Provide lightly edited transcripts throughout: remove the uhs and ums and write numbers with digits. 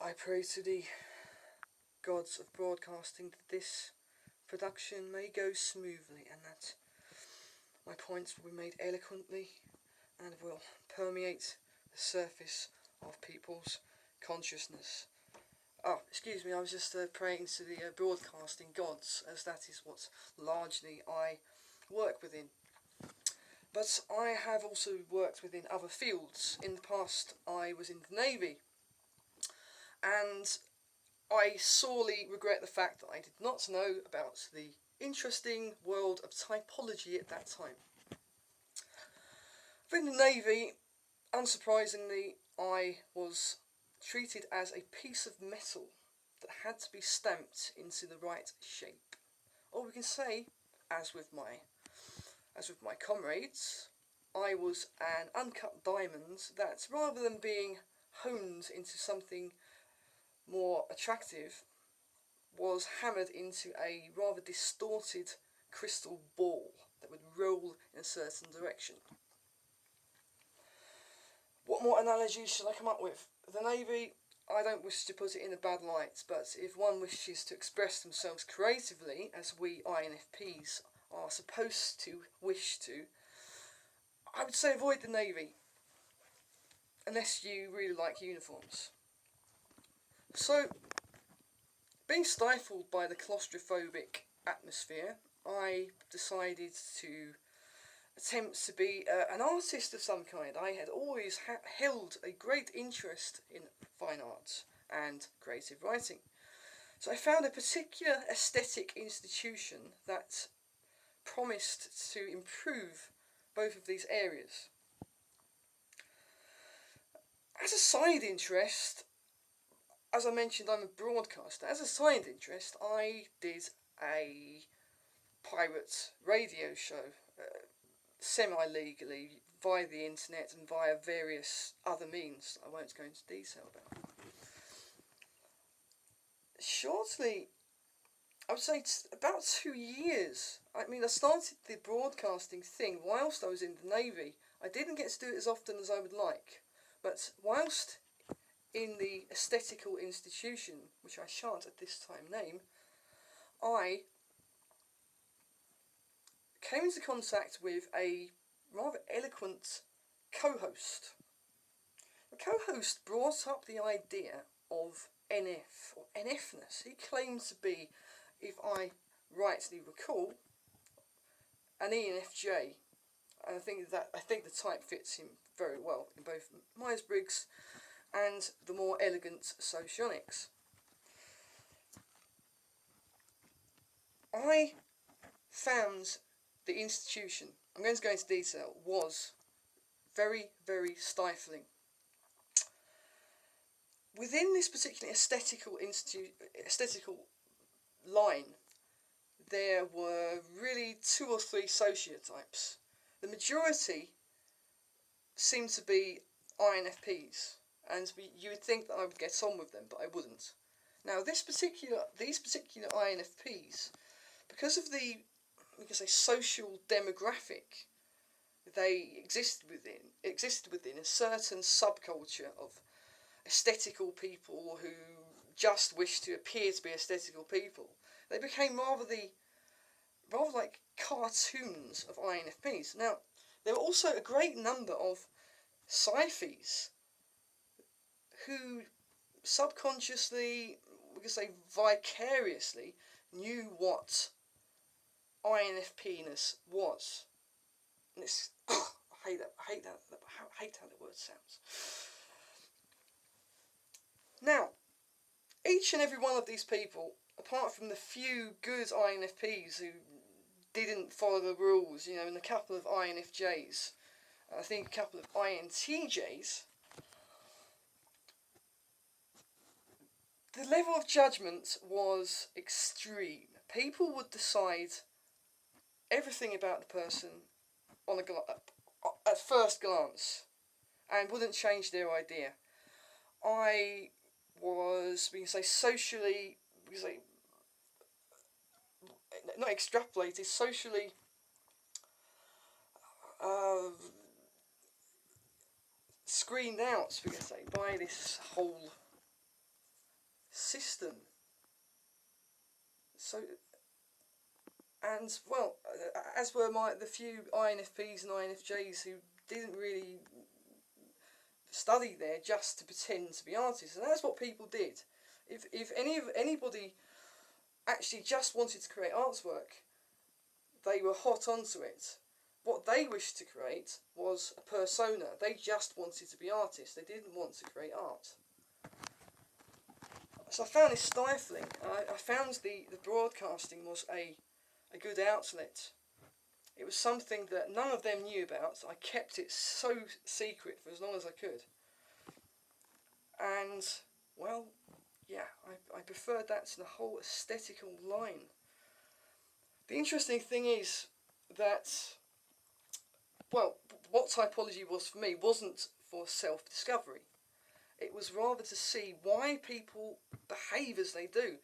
I pray to the gods of broadcasting that this production may go smoothly and that my points will be made eloquently and will permeate the surface of people's consciousness. Oh, excuse me, I was just praying to the broadcasting gods, as that is what largely I work within. But I have also worked within other fields. In the past, I was in the Navy, and I sorely regret the fact that I did not know about the interesting world of typology at that time. In the Navy, unsurprisingly, I was treated as a piece of metal that had to be stamped into the right shape. Or we can say, as with my comrades, I was an uncut diamond that, rather than being honed into something more attractive, was hammered into a rather distorted crystal ball that would roll in a certain direction. What more analogies shall I come up with? The Navy, I don't wish to put it in a bad light, but if one wishes to express themselves creatively, as we INFPs are supposed to wish to, I would say avoid the Navy, unless you really like uniforms. So, being stifled by the claustrophobic atmosphere, I decided to attempt to be an artist of some kind. I had always held a great interest in fine arts and creative writing. So I found a particular aesthetic institution that promised to improve both of these areas. As a side interest, as I mentioned, I'm a broadcaster. As a side interest, I did a pirate radio show, semi-legally, via the internet and via various other means I won't go into detail about. Shortly, I would say about 2 years. I started the broadcasting thing whilst I was in the Navy. I didn't get to do it as often as I would like, but whilst in the aesthetical institution, which I shan't at this time name, I came into contact with a rather eloquent co-host. The co-host brought up the idea of NF, or NFness. He claimed to be, if I rightly recall, an ENFJ. And I think the type fits him very well in both Myers-Briggs and the more elegant socionics. I found the institution, I'm going to go into detail, was very, very stifling. Within this particular aesthetical line, there were really 2 or 3 sociotypes. The majority seemed to be INFPs, and you would think that I would get on with them, but I wouldn't. Now, these particular INFPs, because of the, we can say, social demographic they existed within a certain subculture of aesthetical people who just wish to appear to be aesthetical people. They became rather like cartoons of INFPs. Now, there were also a great number of sci-fis who subconsciously, we could say vicariously, knew what INFPness was. And it's, I hate how that word sounds. Now, each and every one of these people, apart from the few good INFPs who didn't follow the rules, and a couple of INFJs, and I think a couple of INTJs, the level of judgment was extreme. People would decide everything about the person at first glance and wouldn't change their idea. I was, we can say, socially, not extrapolated, socially screened out, we can say, by this whole system. So, and well, as were the few INFPs and INFJs who didn't really study there just to pretend to be artists, and that's what people did. If anybody actually just wanted to create artwork, they were hot onto it. What they wished to create was a persona. They just wanted to be artists. They didn't want to create art. So I found this stifling. I found the broadcasting was a good outlet. It was something that none of them knew about. I kept it so secret for as long as I could. And, well, yeah, I preferred that to the whole aesthetical line. The interesting thing is that, well, what typology was for me wasn't for self-discovery. It was rather to see why people behave as they do.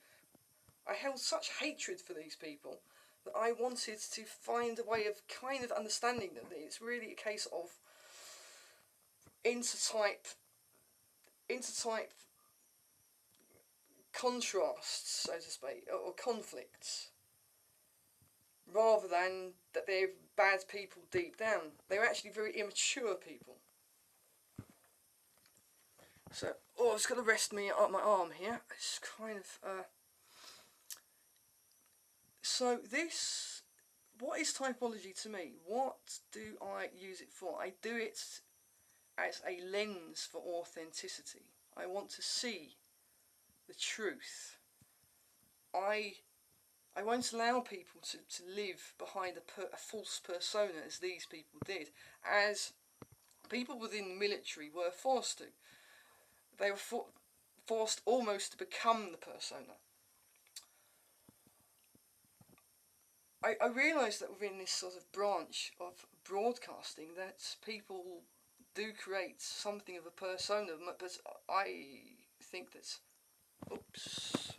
I held such hatred for these people that I wanted to find a way of kind of understanding them. It's really a case of intertype contrasts, so to speak, or conflicts, rather than that they're bad people deep down. They're actually very immature people. So, I've just got to rest my arm here. It's kind of, So this, what is typology to me? What do I use it for? I do it as a lens for authenticity. I want to see the truth. I won't allow people to live behind a false persona as these people did, as people within the military were forced to. They were forced almost to become the persona. I realised that within this sort of branch of broadcasting that people do create something of a persona, but I think that, oops,